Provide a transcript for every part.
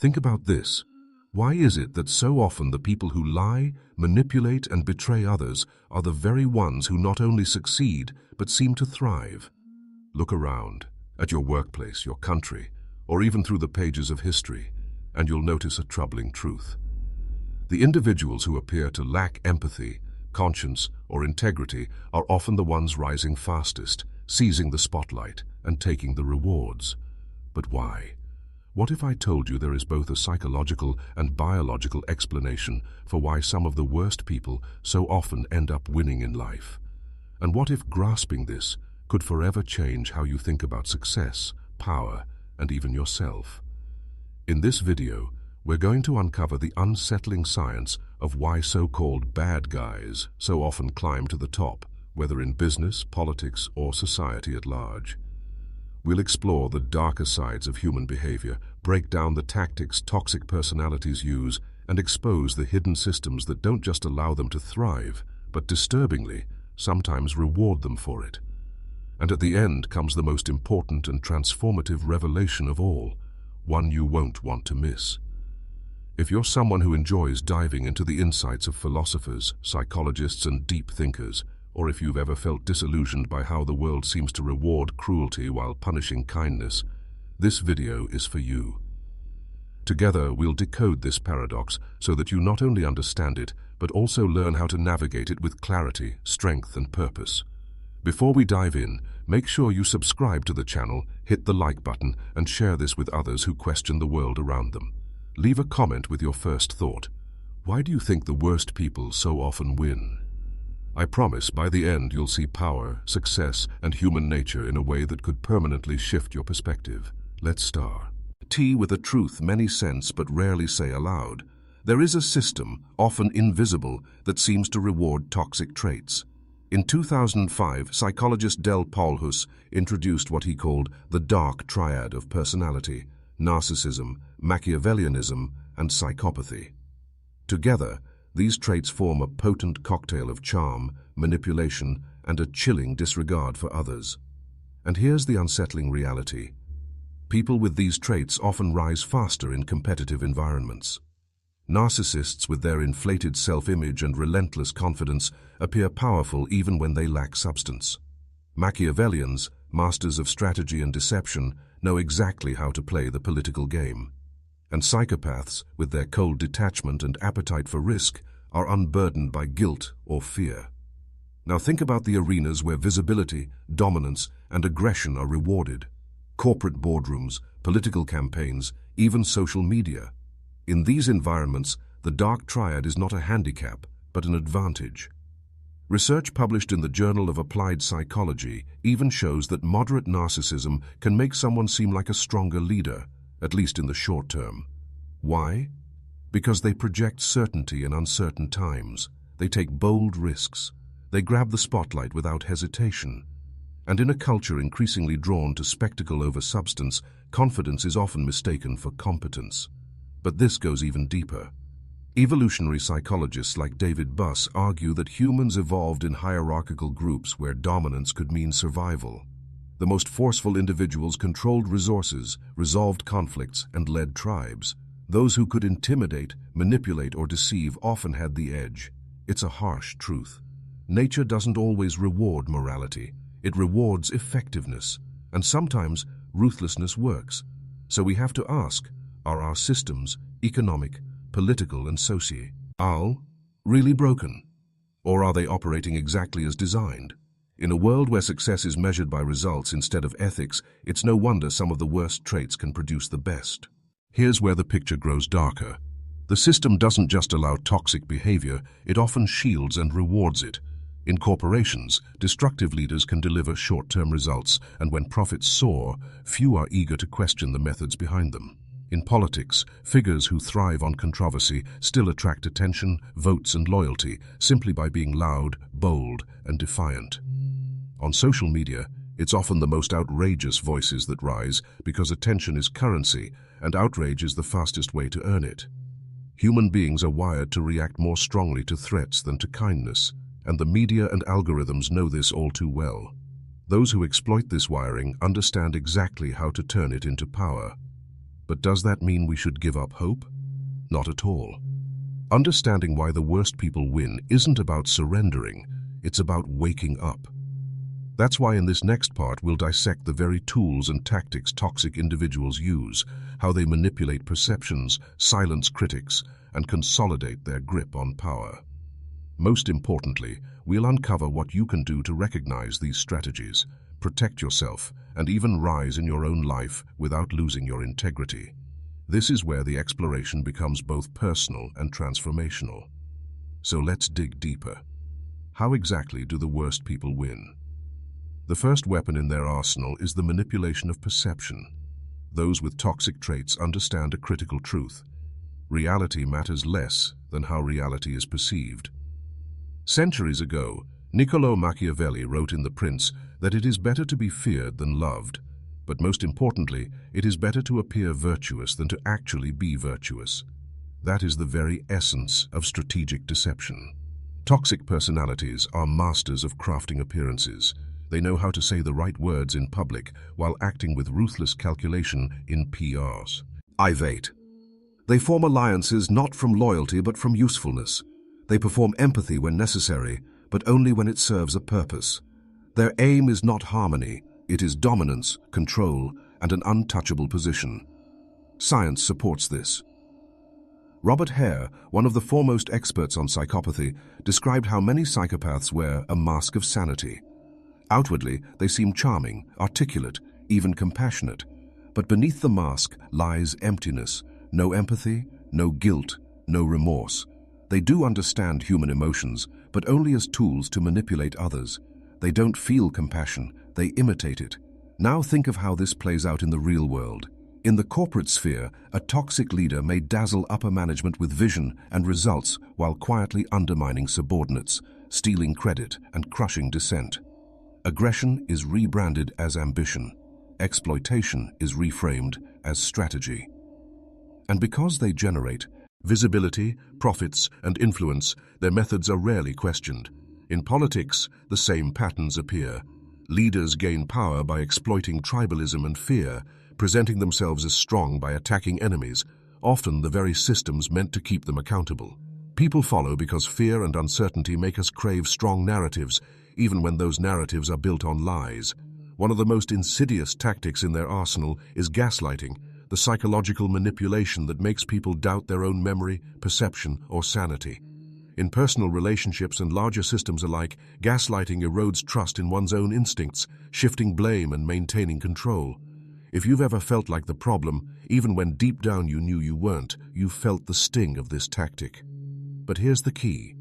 Think about this. Why is it that so often the people who lie, manipulate, and betray others are the very ones who not only succeed, but seem to thrive? Look around, at your workplace, your country, or even through the pages of history, and you'll notice a troubling truth. The individuals who appear to lack empathy, conscience, or integrity are often the ones rising fastest, seizing the spotlight, and taking the rewards. But why? What if I told you there is both a psychological and biological explanation for why some of the worst people so often end up winning in life? And what if grasping this could forever change how you think about success, power, and even yourself? In this video, we're going to uncover the unsettling science of why so-called bad guys so often climb to the top, whether in business, politics, or society at large. We'll explore the darker sides of human behavior, break down the tactics toxic personalities use, and expose the hidden systems that don't just allow them to thrive, but disturbingly, sometimes reward them for it. And at the end comes the most important and transformative revelation of all, one you won't want to miss. If you're someone who enjoys diving into the insights of philosophers, psychologists, and deep thinkers, or if you've ever felt disillusioned by how the world seems to reward cruelty while punishing kindness, this video is for you. Together, we'll decode this paradox so that you not only understand it, but also learn how to navigate it with clarity, strength, and purpose. Before we dive in, make sure you subscribe to the channel, hit the like button, and share this with others who question the world around them. Leave a comment with your first thought. Why do you think the worst people so often win? I promise by the end you'll see power, success, and human nature in a way that could permanently shift your perspective. Let's start. With a truth many sense but rarely say aloud. There is a system, often invisible, that seems to reward toxic traits. In 2005, psychologist Del Paulhus introduced what he called the dark triad of personality: narcissism, Machiavellianism, and psychopathy. Together, these traits form a potent cocktail of charm, manipulation, and a chilling disregard for others. And here's the unsettling reality. People with these traits often rise faster in competitive environments. Narcissists with their inflated self-image and relentless confidence appear powerful even when they lack substance. Machiavellians, masters of strategy and deception, know exactly how to play the political game. And psychopaths, with their cold detachment and appetite for risk, are unburdened by guilt or fear. Now think about the arenas where visibility, dominance, and aggression are rewarded. Corporate boardrooms, political campaigns, even social media. In these environments, the dark triad is not a handicap, but an advantage. Research published in the Journal of Applied Psychology even shows that moderate narcissism can make someone seem like a stronger leader, at least in the short term. Why? Because they project certainty in uncertain times. They take bold risks. They grab the spotlight without hesitation. And in a culture increasingly drawn to spectacle over substance, confidence is often mistaken for competence. But this goes even deeper. Evolutionary psychologists like David Buss argue that humans evolved in hierarchical groups where dominance could mean survival. The most forceful individuals controlled resources, resolved conflicts, and led tribes. Those who could intimidate, manipulate, or deceive often had the edge. It's a harsh truth. Nature doesn't always reward morality. It rewards effectiveness. And sometimes, ruthlessness works. So we have to ask, are our systems, economic, political, and social, really broken? Or are they operating exactly as designed? In a world where success is measured by results instead of ethics, it's no wonder some of the worst traits can produce the best. Here's where the picture grows darker. The system doesn't just allow toxic behavior, it often shields and rewards it. In corporations, destructive leaders can deliver short-term results, and when profits soar, few are eager to question the methods behind them. In politics, figures who thrive on controversy still attract attention, votes, and loyalty simply by being loud, bold, and defiant. On social media, it's often the most outrageous voices that rise because attention is currency and outrage is the fastest way to earn it. Human beings are wired to react more strongly to threats than to kindness, and the media and algorithms know this all too well. Those who exploit this wiring understand exactly how to turn it into power. But does that mean we should give up hope? Not at all. Understanding why the worst people win isn't about surrendering, it's about waking up. That's why in this next part we'll dissect the very tools and tactics toxic individuals use, how they manipulate perceptions, silence critics, and consolidate their grip on power. Most importantly, we'll uncover what you can do to recognize these strategies, protect yourself, and even rise in your own life without losing your integrity. This is where the exploration becomes both personal and transformational. So let's dig deeper. How exactly do the worst people win? The first weapon in their arsenal is the manipulation of perception. Those with toxic traits understand a critical truth. Reality matters less than how reality is perceived. Centuries ago, Niccolò Machiavelli wrote in The Prince that it is better to be feared than loved, but most importantly, it is better to appear virtuous than to actually be virtuous. That is the very essence of strategic deception. Toxic personalities are masters of crafting appearances. They know how to say the right words in public while acting with ruthless calculation in PRs. Ivate. They form alliances not from loyalty but from usefulness. They perform empathy when necessary, but only when it serves a purpose. Their aim is not harmony, it is dominance, control, and an untouchable position. Science supports this. Robert Hare, one of the foremost experts on psychopathy, described how many psychopaths wear a mask of sanity. Outwardly, they seem charming, articulate, even compassionate. But beneath the mask lies emptiness, no empathy, no guilt, no remorse. They do understand human emotions, but only as tools to manipulate others. They don't feel compassion, they imitate it. Now think of how this plays out in the real world. In the corporate sphere, a toxic leader may dazzle upper management with vision and results while quietly undermining subordinates, stealing credit and crushing dissent. Aggression is rebranded as ambition. Exploitation is reframed as strategy. And because they generate visibility, profits, and influence, their methods are rarely questioned. In politics, the same patterns appear. Leaders gain power by exploiting tribalism and fear, presenting themselves as strong by attacking enemies, often the very systems meant to keep them accountable. People follow because fear and uncertainty make us crave strong narratives, even when those narratives are built on lies. One of the most insidious tactics in their arsenal is gaslighting, the psychological manipulation that makes people doubt their own memory, perception, or sanity. In personal relationships and larger systems alike, gaslighting erodes trust in one's own instincts, shifting blame and maintaining control. If you've ever felt like the problem, even when deep down you knew you weren't, you felt the sting of this tactic. But here's the key.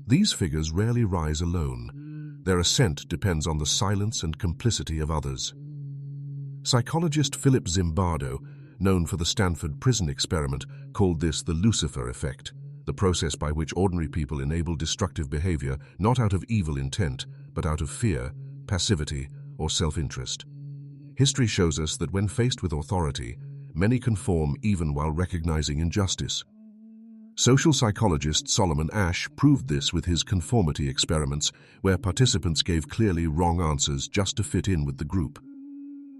These figures rarely rise alone. Their ascent depends on the silence and complicity of others. Psychologist Philip Zimbardo, known for the Stanford Prison Experiment, called this the Lucifer effect, the process by which ordinary people enable destructive behavior not out of evil intent, but out of fear, passivity, or self-interest. History shows us that when faced with authority, many conform even while recognizing injustice. Social psychologist Solomon Asch proved this with his conformity experiments, where participants gave clearly wrong answers just to fit in with the group.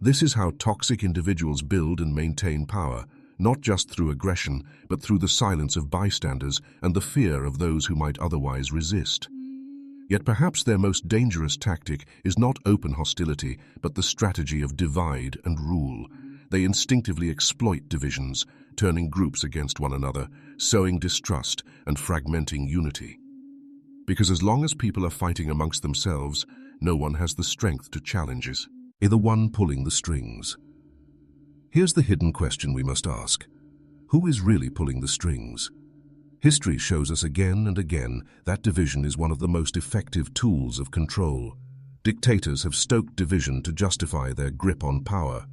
This is how toxic individuals build and maintain power, not just through aggression, but through the silence of bystanders and the fear of those who might otherwise resist. Yet perhaps their most dangerous tactic is not open hostility, but the strategy of divide and rule. They instinctively exploit divisions, turning groups against one another, sowing distrust and fragmenting unity. Because as long as people are fighting amongst themselves, no one has the strength to challenge us. The one pulling the strings. Here's the hidden question we must ask. Who is really pulling the strings? History shows us again and again that division is one of the most effective tools of control. Dictators have stoked division to justify their grip on power.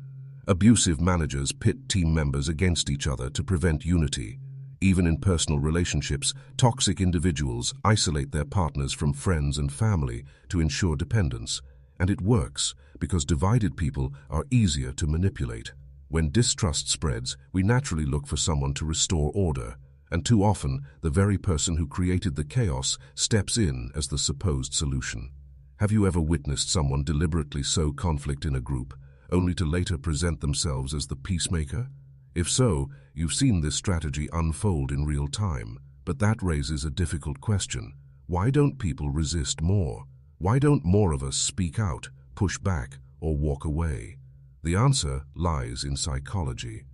Abusive managers pit team members against each other to prevent unity. Even in personal relationships, toxic individuals isolate their partners from friends and family to ensure dependence. And it works, because divided people are easier to manipulate. When distrust spreads, we naturally look for someone to restore order, and too often, the very person who created the chaos steps in as the supposed solution. Have you ever witnessed someone deliberately sow conflict in a group, only to later present themselves as the peacemaker? If so, you've seen this strategy unfold in real time. But that raises a difficult question. Why don't people resist more? Why don't more of us speak out, push back, or walk away? The answer lies in psychology.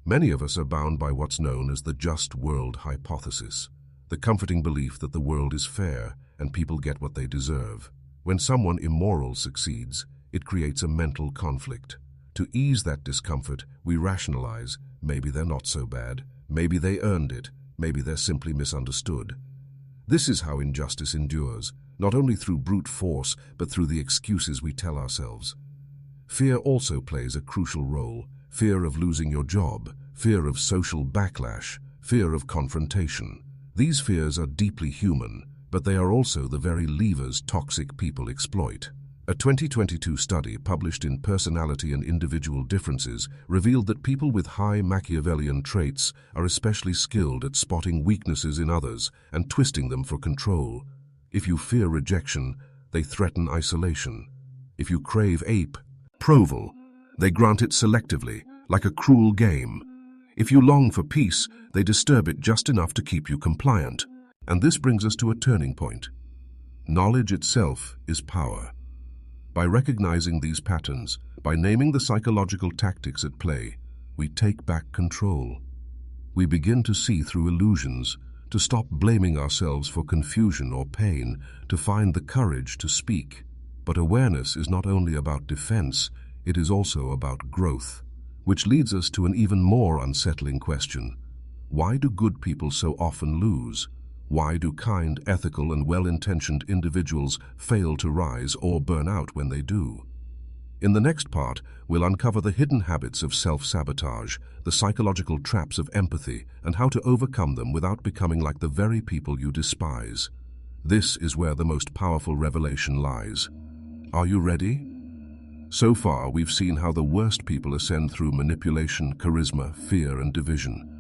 Many of us are bound by what's known as the just world hypothesis, the comforting belief that the world is fair and people get what they deserve. When someone immoral succeeds, it creates a mental conflict. To ease that discomfort, we rationalize, maybe they're not so bad, maybe they earned it, maybe they're simply misunderstood. This is how injustice endures, not only through brute force, but through the excuses we tell ourselves. Fear also plays a crucial role. Fear of losing your job, fear of social backlash, fear of confrontation. These fears are deeply human, but they are also the very levers toxic people exploit. A 2022 study published in Personality and Individual Differences revealed that people with high Machiavellian traits are especially skilled at spotting weaknesses in others and twisting them for control. If you fear rejection, they threaten isolation. If you crave approval, they grant it selectively, like a cruel game. If you long for peace, they disturb it just enough to keep you compliant. And this brings us to a turning point. Knowledge itself is power. By recognizing these patterns, by naming the psychological tactics at play, we take back control. We begin to see through illusions, to stop blaming ourselves for confusion or pain, to find the courage to speak. But awareness is not only about defense, it is also about growth, which leads us to an even more unsettling question. Why do good people so often lose? Why do kind, ethical, and well-intentioned individuals fail to rise or burn out when they do? In the next part, we'll uncover the hidden habits of self-sabotage, the psychological traps of empathy, and how to overcome them without becoming like the very people you despise. This is where the most powerful revelation lies. Are you ready? So far, we've seen how the worst people ascend through manipulation, charisma, fear, and division.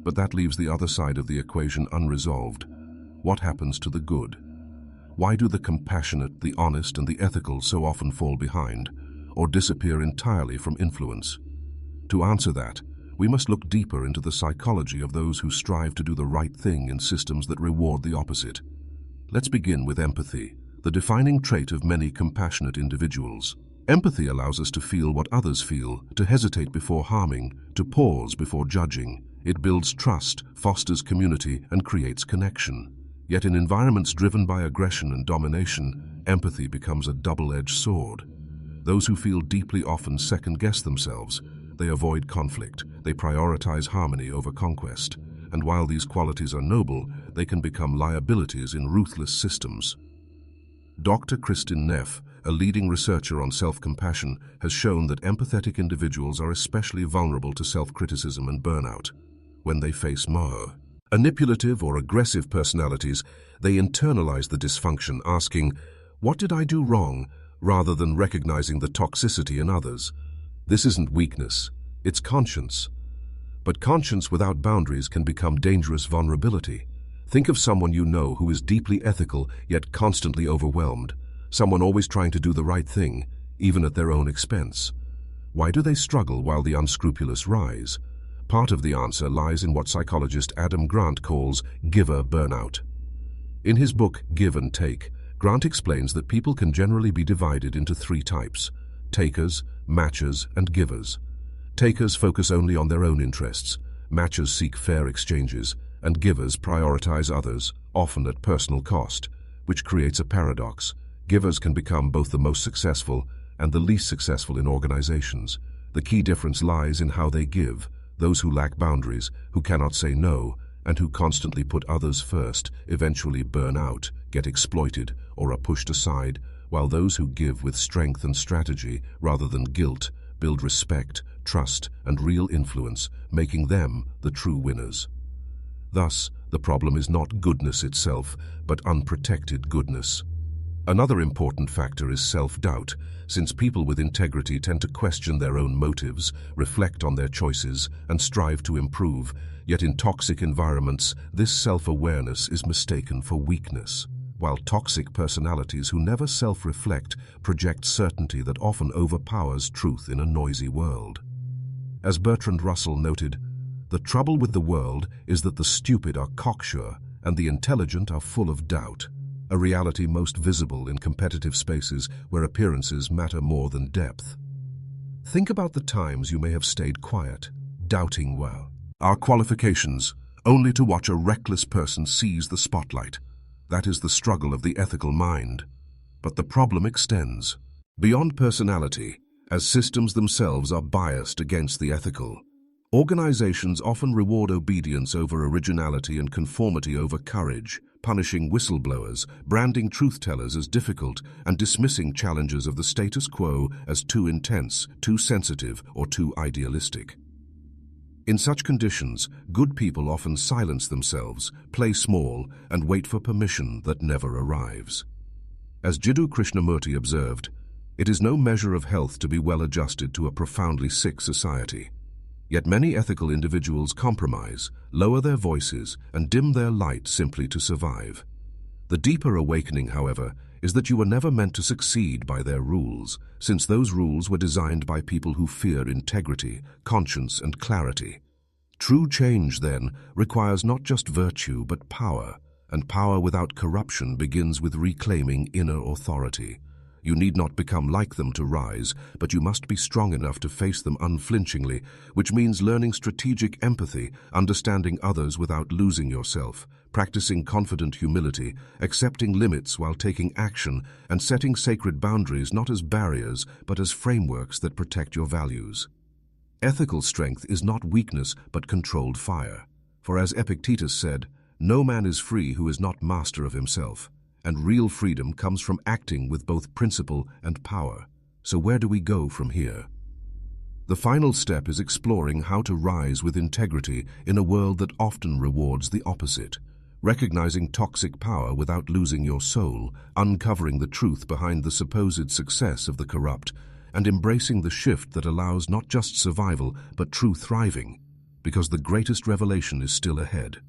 But that leaves the other side of the equation unresolved. What happens to the good? Why do the compassionate, the honest, and the ethical so often fall behind, or disappear entirely from influence? To answer that, we must look deeper into the psychology of those who strive to do the right thing in systems that reward the opposite. Let's begin with empathy, the defining trait of many compassionate individuals. Empathy allows us to feel what others feel, to hesitate before harming, to pause before judging. It builds trust, fosters community, and creates connection. Yet in environments driven by aggression and domination, empathy becomes a double-edged sword. Those who feel deeply often second-guess themselves. They avoid conflict, they prioritize harmony over conquest. And while these qualities are noble, they can become liabilities in ruthless systems. Dr. Kristin Neff, a leading researcher on self-compassion, has shown that empathetic individuals are especially vulnerable to self-criticism and burnout. When they face manipulative or aggressive personalities, they internalize the dysfunction, asking, "What did I do wrong?" rather than recognizing the toxicity in others. This isn't weakness, it's conscience. But conscience without boundaries can become dangerous vulnerability. Think of someone you know who is deeply ethical yet constantly overwhelmed, someone always trying to do the right thing, even at their own expense. Why do they struggle while the unscrupulous rise? Part of the answer lies in what psychologist Adam Grant calls giver burnout. In his book, Give and Take, Grant explains that people can generally be divided into three types: takers, matchers, and givers. Takers focus only on their own interests, matchers seek fair exchanges, and givers prioritize others, often at personal cost, which creates a paradox. Givers can become both the most successful and the least successful in organizations. The key difference lies in how they give. Those who lack boundaries, who cannot say no, and who constantly put others first, eventually burn out, get exploited, or are pushed aside, while those who give with strength and strategy, rather than guilt, build respect, trust, and real influence, making them the true winners. Thus, the problem is not goodness itself, but unprotected goodness. Another important factor is self-doubt, since people with integrity tend to question their own motives, reflect on their choices, and strive to improve. Yet in toxic environments, this self-awareness is mistaken for weakness. While toxic personalities who never self-reflect project certainty that often overpowers truth in a noisy world. As Bertrand Russell noted, "The trouble with the world is that the stupid are cocksure and the intelligent are full of doubt," a reality most visible in competitive spaces where appearances matter more than depth. Think about the times you may have stayed quiet, doubting our qualifications, only to watch a reckless person seize the spotlight. That is the struggle of the ethical mind. But the problem extends beyond personality, as systems themselves are biased against the ethical. Organizations often reward obedience over originality and conformity over courage, punishing whistleblowers, branding truth-tellers as difficult, and dismissing challengers of the status quo as too intense, too sensitive, or too idealistic. In such conditions, good people often silence themselves, play small, and wait for permission that never arrives. As Jiddu Krishnamurti observed, "It is no measure of health to be well adjusted to a profoundly sick society." Yet many ethical individuals compromise, lower their voices, and dim their light simply to survive. The deeper awakening, however, is that you were never meant to succeed by their rules, since those rules were designed by people who fear integrity, conscience, and clarity. True change, then, requires not just virtue but power, and power without corruption begins with reclaiming inner authority. You need not become like them to rise, but you must be strong enough to face them unflinchingly, which means learning strategic empathy, understanding others without losing yourself, practicing confident humility, accepting limits while taking action, and setting sacred boundaries not as barriers but as frameworks that protect your values. Ethical strength is not weakness but controlled fire. For as Epictetus said, "No man is free who is not master of himself." And real freedom comes from acting with both principle and power. So where do we go from here? The final step is exploring how to rise with integrity in a world that often rewards the opposite, recognizing toxic power without losing your soul, uncovering the truth behind the supposed success of the corrupt, and embracing the shift that allows not just survival but true thriving, because the greatest revelation is still ahead.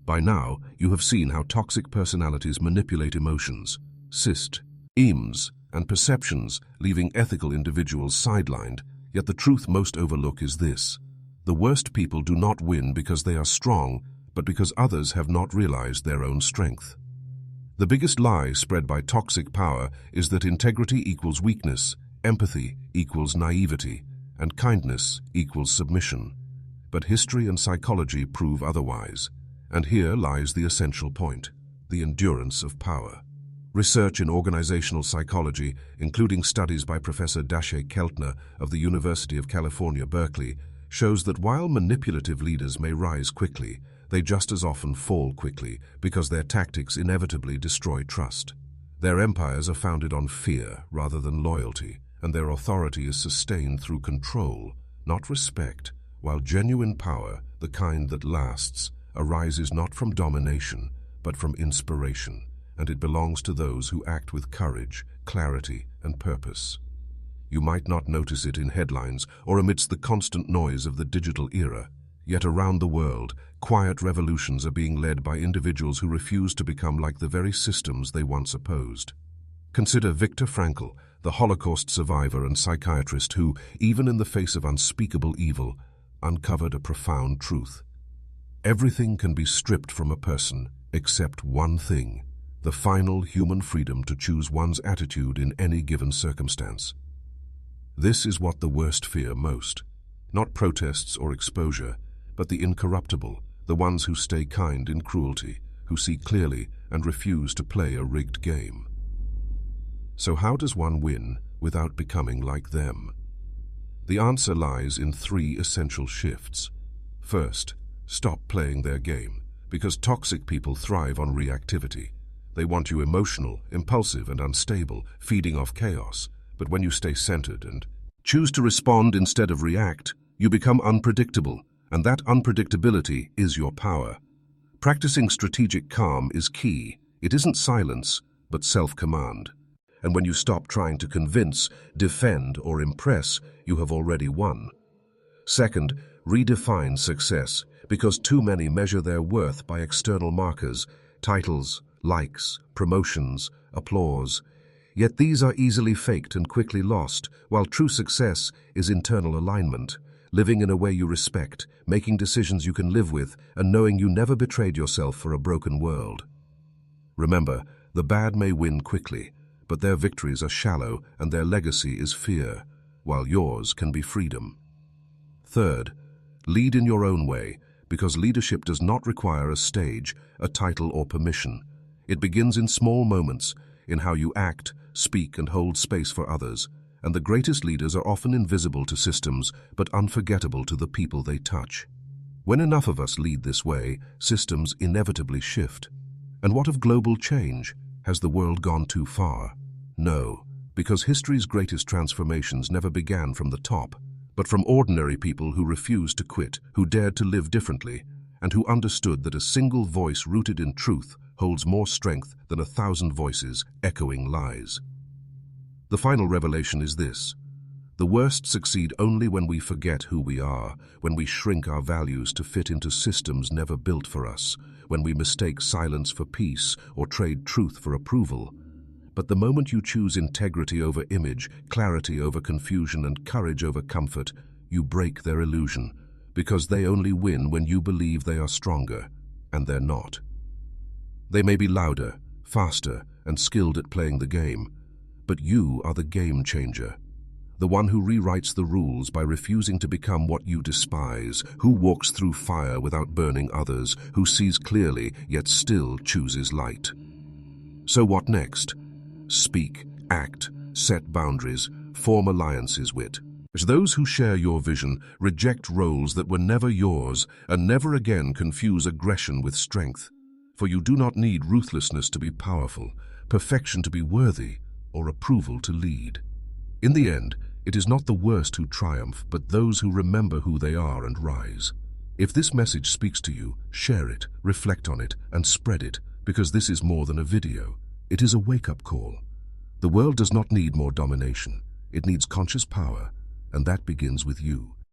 By now, you have seen how toxic personalities manipulate emotions, systems, and perceptions, leaving ethical individuals sidelined. Yet the truth most overlook is this: the worst people do not win because they are strong, but because others have not realized their own strength. The biggest lie spread by toxic power is that integrity equals weakness, empathy equals naivety, and kindness equals submission. But history and psychology prove otherwise. And here lies the essential point: the endurance of power. Research in organizational psychology, including studies by Professor Daché Keltner of the University of California, Berkeley, shows that while manipulative leaders may rise quickly, they just as often fall quickly because their tactics inevitably destroy trust. Their empires are founded on fear rather than loyalty, and their authority is sustained through control, not respect, while genuine power, the kind that lasts, arises not from domination, but from inspiration, and it belongs to those who act with courage, clarity, and purpose. You might not notice it in headlines or amidst the constant noise of the digital era, yet around the world, quiet revolutions are being led by individuals who refuse to become like the very systems they once opposed. Consider Viktor Frankl, the Holocaust survivor and psychiatrist who, even in the face of unspeakable evil, uncovered a profound truth. Everything can be stripped from a person except one thing: the final human freedom to choose one's attitude in any given circumstance. This is what the worst fear most. Not protests or exposure, but the incorruptible, the ones who stay kind in cruelty, who see clearly and refuse to play a rigged game. So how does one win without becoming like them? The answer lies in 3 essential shifts. First, stop playing their game, because toxic people thrive on reactivity. They want you emotional, impulsive, and unstable, feeding off chaos. But when you stay centered and choose to respond instead of react, you become unpredictable, and that unpredictability is your power. Practicing strategic calm is key. It isn't silence, but self-command. And when you stop trying to convince, defend, or impress, you have already won. Second, redefine success, because too many measure their worth by external markers, titles, likes, promotions, applause. Yet these are easily faked and quickly lost, while true success is internal alignment, living in a way you respect, making decisions you can live with, and knowing you never betrayed yourself for a broken world. Remember, the bad may win quickly, but their victories are shallow and their legacy is fear, while yours can be freedom. Third, lead in your own way, because leadership does not require a stage, a title, or permission. It begins in small moments, in how you act, speak, and hold space for others. And the greatest leaders are often invisible to systems, but unforgettable to the people they touch. When enough of us lead this way, systems inevitably shift. And what of global change? Has the world gone too far? No, because history's greatest transformations never began from the top, but from ordinary people who refused to quit, who dared to live differently, and who understood that a single voice rooted in truth holds more strength than 1,000 voices echoing lies. The final revelation is this: the worst succeed only when we forget who we are, when we shrink our values to fit into systems never built for us, when we mistake silence for peace or trade truth for approval. But the moment you choose integrity over image, clarity over confusion, and courage over comfort, you break their illusion, because they only win when you believe they are stronger, and they're not. They may be louder, faster, and skilled at playing the game, but you are the game changer, the one who rewrites the rules by refusing to become what you despise, who walks through fire without burning others, who sees clearly yet still chooses light. So what next? Speak, act, set boundaries, form alliances with those who share your vision, reject roles that were never yours, and never again confuse aggression with strength. For you do not need ruthlessness to be powerful, perfection to be worthy, or approval to lead. In the end, it is not the worst who triumph, but those who remember who they are and rise. If this message speaks to you, share it, reflect on it, and spread it, because this is more than a video. It is a wake-up call. The world does not need more domination. It needs conscious power, and that begins with you.